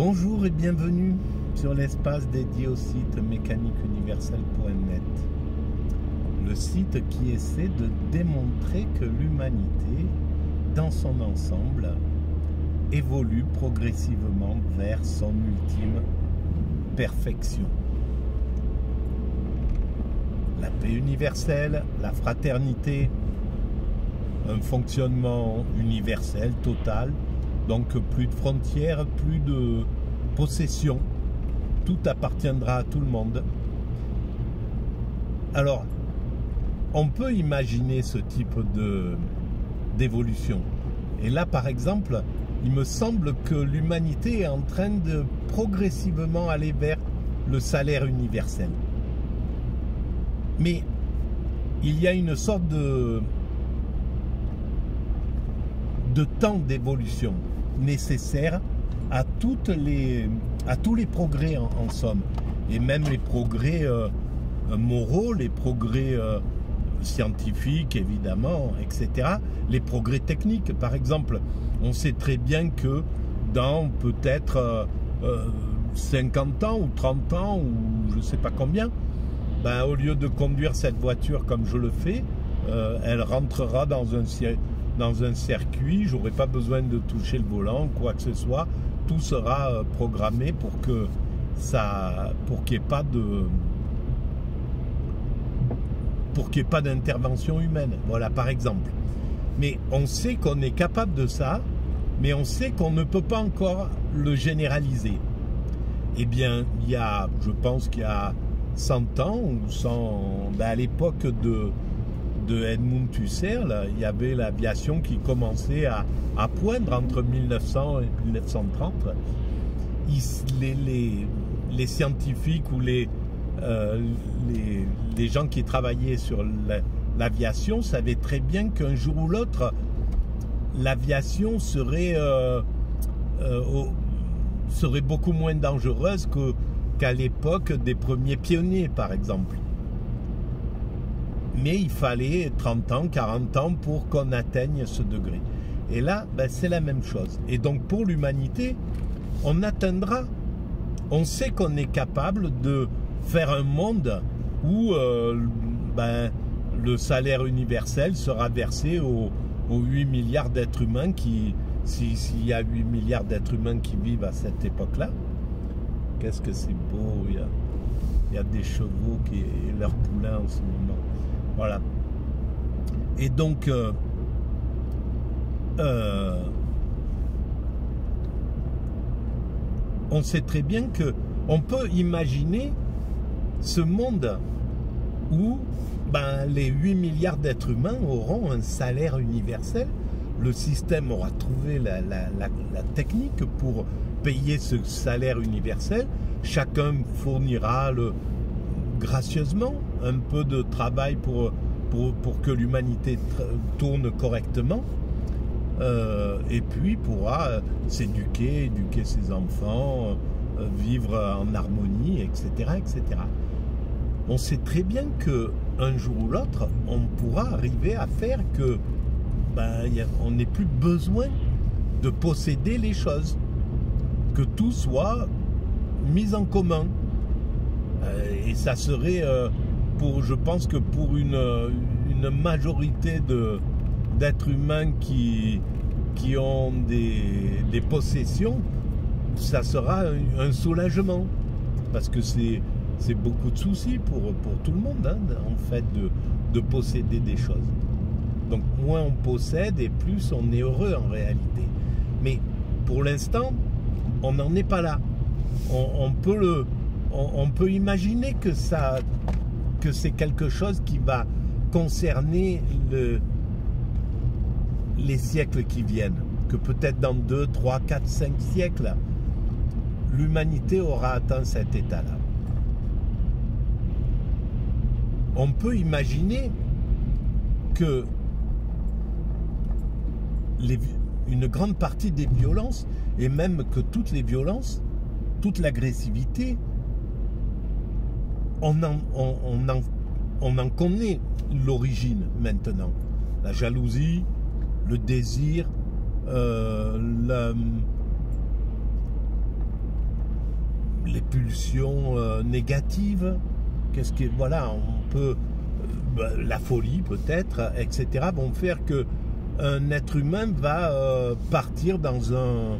Bonjour et bienvenue sur l'espace dédié au site mécaniqueuniverselle.net, le site qui essaie de démontrer que l'humanité, dans son ensemble, évolue progressivement vers son ultime perfection. La paix universelle, la fraternité, un fonctionnement universel, total, donc plus de frontières, plus de possessions, tout appartiendra à tout le monde. Alors, on peut imaginer ce type d'évolution. Et là, par exemple, il me semble que l'humanité est en train de progressivement aller vers le salaire universel. Mais il y a une sorte de temps d'évolution nécessaire à tous les progrès en somme, et même les progrès moraux, les progrès scientifiques évidemment, etc., les progrès techniques. Par exemple, on sait très bien que dans peut-être 50 ans ou 30 ans ou je ne sais pas combien, ben, au lieu de conduire cette voiture comme je le fais, elle rentrera dans un circuit, j'aurai pas besoin de toucher le volant, quoi que ce soit, tout sera programmé pour qu'il n'y ait pas d'intervention humaine, voilà, par exemple. Mais on sait qu'on est capable de ça, mais on sait qu'on ne peut pas encore le généraliser. Eh bien, je pense qu'il y a 100 ans, ou 100, ben à l'époque de Edmund Husserl, il y avait l'aviation qui commençait à poindre entre 1900 et 1930. Les scientifiques ou les gens qui travaillaient sur l'aviation savaient très bien qu'un jour ou l'autre, l'aviation serait beaucoup moins dangereuse qu'à l'époque des premiers pionniers, par exemple. Mais il fallait 30 ans, 40 ans pour qu'on atteigne ce degré. Et là, ben, c'est la même chose. Et donc pour l'humanité, on atteindra. On sait qu'on est capable de faire un monde où ben, le salaire universel sera versé aux 8 milliards d'êtres humains s'il y a 8 milliards d'êtres humains qui vivent à cette époque-là. Qu'est-ce que c'est beau, il y a des chevaux et leurs poulains en ce moment. Voilà. Et donc, on sait très bien qu'on peut imaginer ce monde où ben, les 8 milliards d'êtres humains auront un salaire universel. Le système aura trouvé la technique pour payer ce salaire universel. Chacun fournira gracieusement un peu de travail pour que l'humanité tourne correctement, et puis pourra s'éduquer, éduquer ses enfants, vivre en harmonie, etc., etc. On sait très bien qu'un jour ou l'autre, on pourra arriver à faire que on n'ait plus besoin de posséder les choses, que tout soit mis en commun. Et ça serait, je pense que pour une majorité d'êtres humains qui ont des possessions, ça sera un soulagement. Parce que c'est beaucoup de soucis pour tout le monde, hein, en fait, de posséder des choses. Donc moins on possède et plus on est heureux en réalité. Mais pour l'instant, on n'en est pas là. On peut imaginer que c'est quelque chose qui va concerner les siècles qui viennent. Que peut-être dans 2, 3, 4, 5 siècles, l'humanité aura atteint cet état-là. On peut imaginer que une grande partie des violences, et même que toutes les violences, toute l'agressivité, on en connaît l'origine maintenant. La jalousie, le désir, les pulsions négatives. Qu'est-ce que voilà, on peut la folie peut-être, etc. vont faire que un être humain va partir dans un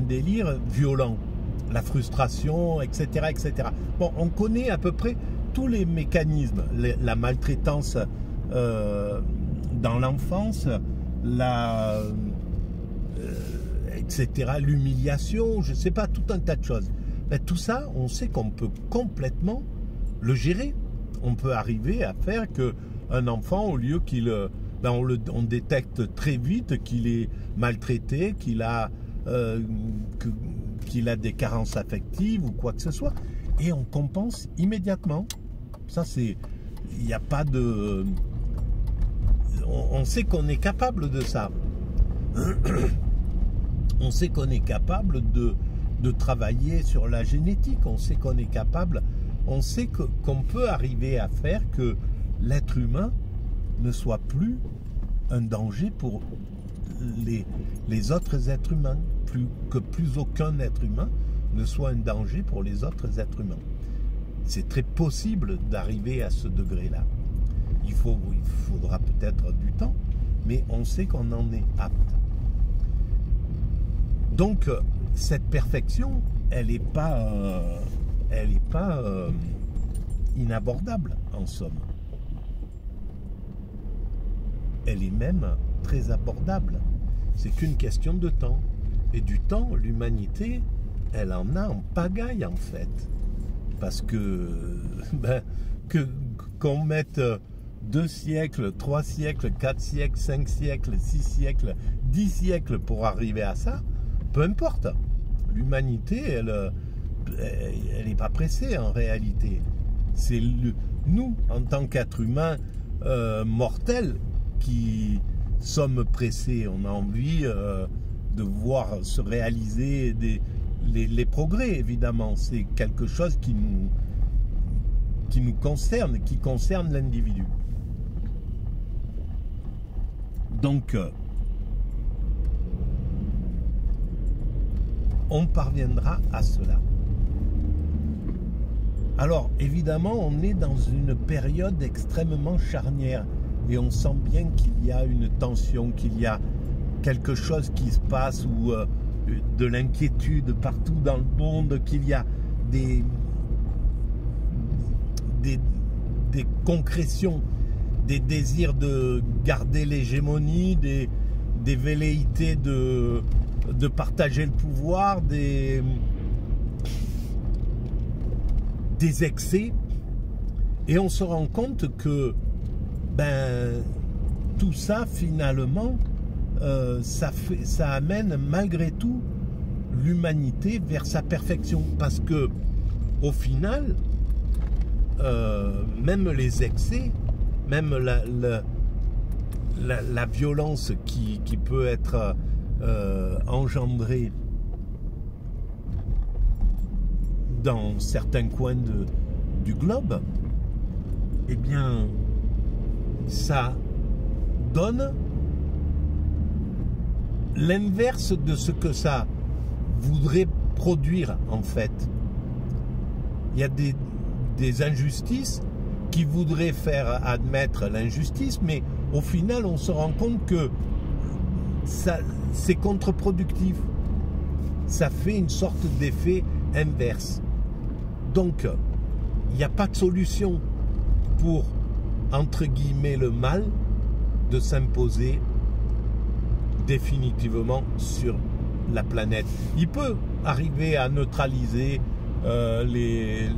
délire violent, la frustration, etc., etc. Bon, on connaît à peu près tous les mécanismes, la maltraitance dans l'enfance, etc., l'humiliation, je ne sais pas, tout un tas de choses. Mais tout ça, on sait qu'on peut complètement le gérer. On peut arriver à faire qu'un enfant, au lieu qu'il... on détecte très vite qu'il est maltraité, qu'il a des carences affectives ou quoi que ce soit, et on compense immédiatement. Ça, c'est... Il n'y a pas de... On sait qu'on est capable de ça. On sait qu'on est capable de travailler sur la génétique. On sait qu'on est capable... On sait qu'on peut arriver à faire que l'être humain ne soit plus un danger pour les autres êtres humains, plus aucun être humain ne soit un danger pour les autres êtres humains. C'est très possible d'arriver à ce degré-là. Il faudra peut-être du temps, mais on sait qu'on en est apte. Donc, cette perfection, elle n'est pas inabordable, en somme. Elle est même très abordable. C'est qu'une question de temps. Et du temps, l'humanité, elle en a en pagaille, en fait. Parce que, qu'on mette 2 siècles, 3 siècles, 4 siècles, 5 siècles, 6 siècles, 10 siècles pour arriver à ça, peu importe. L'humanité, elle n'est pas pressée, en réalité. C'est nous, en tant qu'êtres humains mortels, qui sommes pressés. On a envie de voir se réaliser les progrès, évidemment. C'est quelque chose qui nous concerne, qui concerne l'individu. Donc, on parviendra à cela. Alors, évidemment, on est dans une période extrêmement charnière. Et on sent bien qu'il y a une tension, qu'il y a quelque chose qui se passe, ou de l'inquiétude partout dans le monde, qu'il y a des concrétions, des désirs de garder l'hégémonie, des velléités de partager le pouvoir, des excès. Et on se rend compte que tout ça, finalement, ça amène malgré tout l'humanité vers sa perfection. Parce que, au final, même les excès, même la violence qui peut être engendrée dans certains coins du globe, eh bien, ça donne l'inverse de ce que ça voudrait produire, en fait. Il y a des injustices qui voudraient faire admettre l'injustice, mais au final, on se rend compte que c'est contre-productif. Ça fait une sorte d'effet inverse. Donc, il n'y a pas de solution pour, entre guillemets, le mal de s'imposer définitivement sur la planète. Il peut arriver à neutraliser les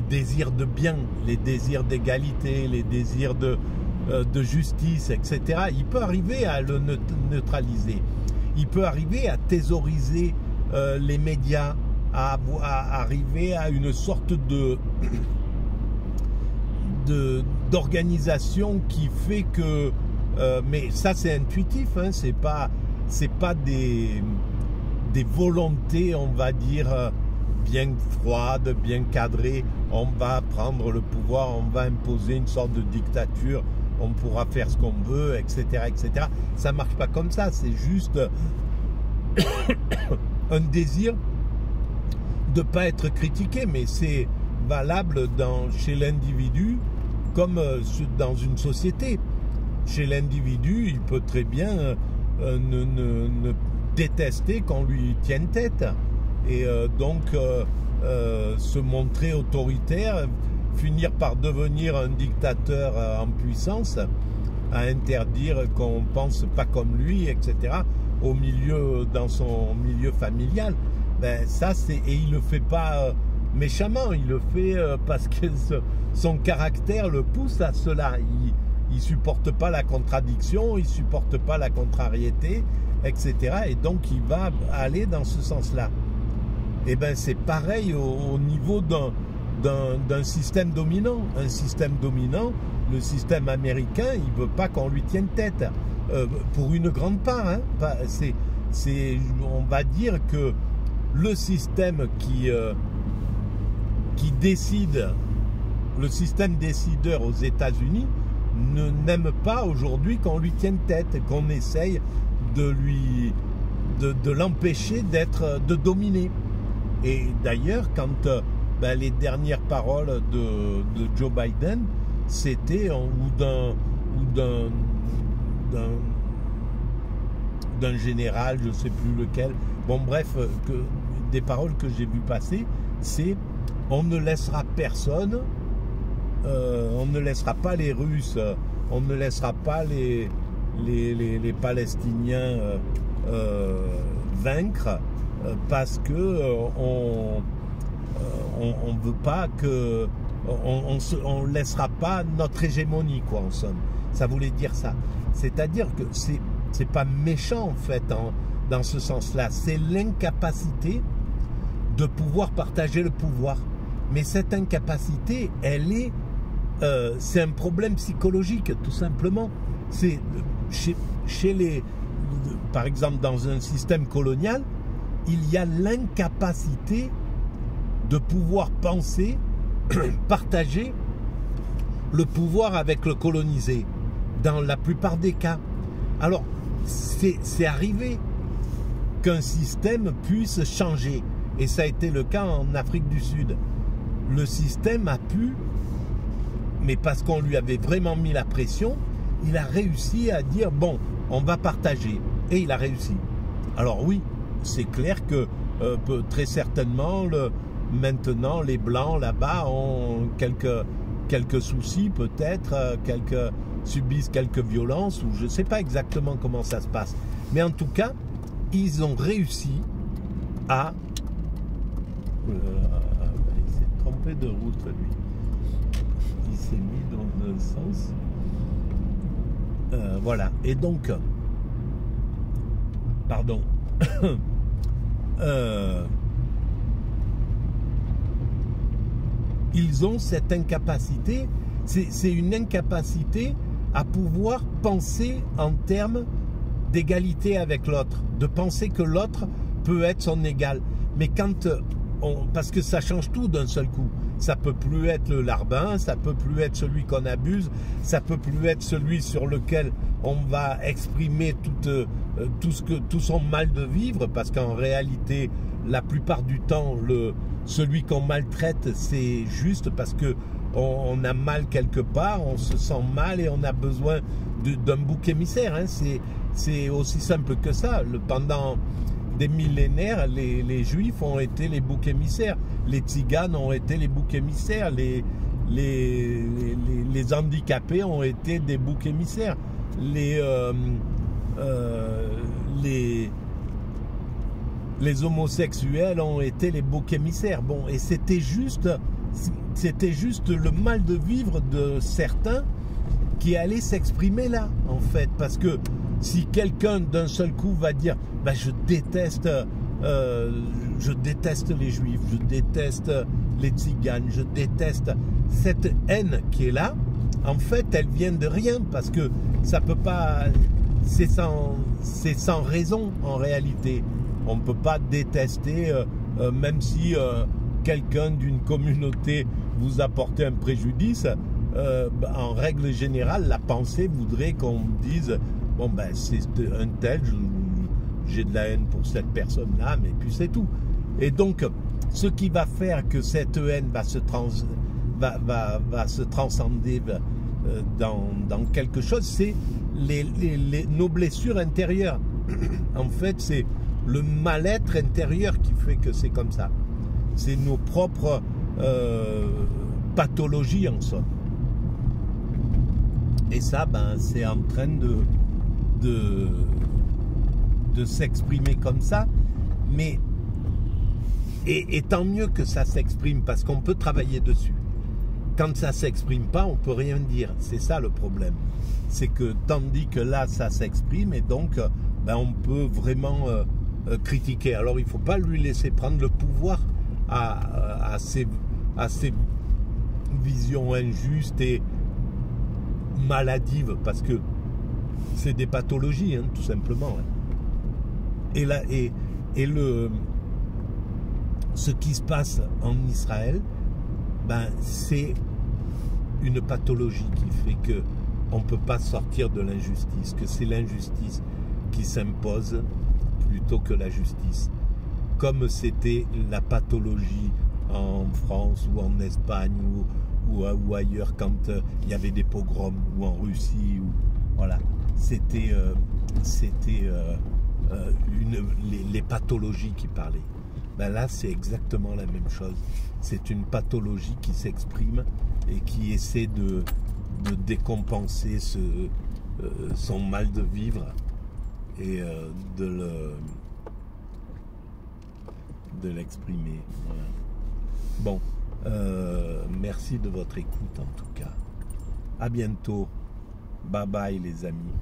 désirs de bien, les désirs d'égalité, les désirs de justice, etc. Il peut arriver à le neutraliser. Il peut arriver à thésauriser les médias, à arriver à une sorte d'organisation qui fait que mais ça c'est intuitif, hein, c'est pas des volontés, on va dire, bien froides, bien cadrées. On va prendre le pouvoir, on va imposer une sorte de dictature, on pourra faire ce qu'on veut, etc., etc. Ça marche pas comme ça, c'est juste un désir de ne pas être critiqué, mais c'est valable chez l'individu comme dans une société. Chez l'individu, il peut très bien ne détester qu'on lui tienne tête et donc se montrer autoritaire, finir par devenir un dictateur en puissance, à interdire qu'on pense pas comme lui, etc. Dans son milieu familial. Ben ça et il le fait pas méchamment, il le fait parce que son caractère le pousse à cela. Il supporte pas la contradiction, il supporte pas la contrariété, etc. Et donc il va aller dans ce sens-là. Et ben c'est pareil au niveau d'un système dominant. Un système dominant, le système américain, il veut pas qu'on lui tienne tête. Pour une grande part, hein. On va dire que le système qui décide, le système décideur aux États-Unis n'aime pas aujourd'hui qu'on lui tienne tête, qu'on essaye de l'empêcher de dominer. Et d'ailleurs, quand les dernières paroles de Joe Biden, c'était d'un général, je ne sais plus lequel, bon bref, des paroles que j'ai vu passer, c'est on ne laissera personne, on ne laissera pas les Russes, on ne laissera pas les Palestiniens vaincre, parce que on veut pas que on laissera pas notre hégémonie, quoi, en somme. Ça voulait dire ça. C'est-à-dire que c'est pas méchant en fait dans ce sens-là. C'est l'incapacité de pouvoir partager le pouvoir. Mais cette incapacité, c'est un problème psychologique, tout simplement. C'est par exemple, dans un système colonial, il y a l'incapacité de pouvoir penser, partager le pouvoir avec le colonisé, dans la plupart des cas. Alors, c'est arrivé qu'un système puisse changer, et ça a été le cas en Afrique du Sud. Le système a pu, mais parce qu'on lui avait vraiment mis la pression, il a réussi à dire, bon, on va partager, et il a réussi. Alors oui, c'est clair que très certainement, maintenant, les Blancs là-bas ont quelques soucis, peut-être, subissent quelques violences, ou je ne sais pas exactement comment ça se passe. Mais en tout cas, ils ont réussi à... il s'est trompé de route, lui. Il s'est mis dans un sens. Voilà. Et donc... Pardon. Ils ont cette incapacité, c'est une incapacité à pouvoir penser en termes d'égalité avec l'autre, de penser que l'autre peut être son égal. Mais quand parce que ça change tout d'un seul coup. Ça peut plus être le larbin, ça peut plus être celui qu'on abuse, ça peut plus être celui sur lequel on va exprimer tout son mal de vivre, parce qu'en réalité, la plupart du temps, celui qu'on maltraite, c'est juste parce que on a mal quelque part, on se sent mal et on a besoin d'un bouc émissaire. Hein. C'est aussi simple que ça. Pendant des millénaires, les Juifs ont été les boucs émissaires. Les Tziganes ont été les boucs émissaires. Les handicapés ont été des boucs émissaires. Les homosexuels ont été les boucs émissaires. Bon, et c'était juste le mal de vivre de certains qui allait s'exprimer là, en fait. Parce que si quelqu'un d'un seul coup va dire bah, je déteste les Juifs, je déteste les Tziganes, je déteste, cette haine qui est là, en fait elle vient de rien, parce que ça peut pas, c'est sans raison en réalité. On ne peut pas détester, même si quelqu'un d'une communauté vous apporte un préjudice, en règle générale, la pensée voudrait qu'on dise bon ben c'est un tel, j'ai de la haine pour cette personne-là, mais puis c'est tout. Et donc, ce qui va faire que cette haine va se transcender dans quelque chose, c'est nos blessures intérieures. En fait, c'est le mal-être intérieur qui fait que c'est comme ça. C'est nos propres pathologies en somme. Et ça, c'est en train de s'exprimer comme ça. Mais et tant mieux que ça s'exprime, parce qu'on peut travailler dessus. Quand ça s'exprime pas, on peut rien dire. C'est ça le problème. C'est que tandis que là, ça s'exprime, et donc on peut vraiment critiquer. Alors il ne faut pas lui laisser prendre le pouvoir à ses visions injustes et maladives, parce que c'est des pathologies, hein, tout simplement. Et là, ce qui se passe en Israël, c'est une pathologie qui fait que on ne peut pas sortir de l'injustice, que c'est l'injustice qui s'impose plutôt que la justice. Comme c'était la pathologie en France ou en Espagne ou ailleurs quand il y avait des pogroms, ou en Russie, voilà. C'était les pathologies qui parlaient. Là, c'est exactement la même chose. C'est une pathologie qui s'exprime et qui essaie de décompenser son mal de vivre et de l'exprimer. Voilà. Bon, merci de votre écoute en tout cas. À bientôt. Bye bye les amis.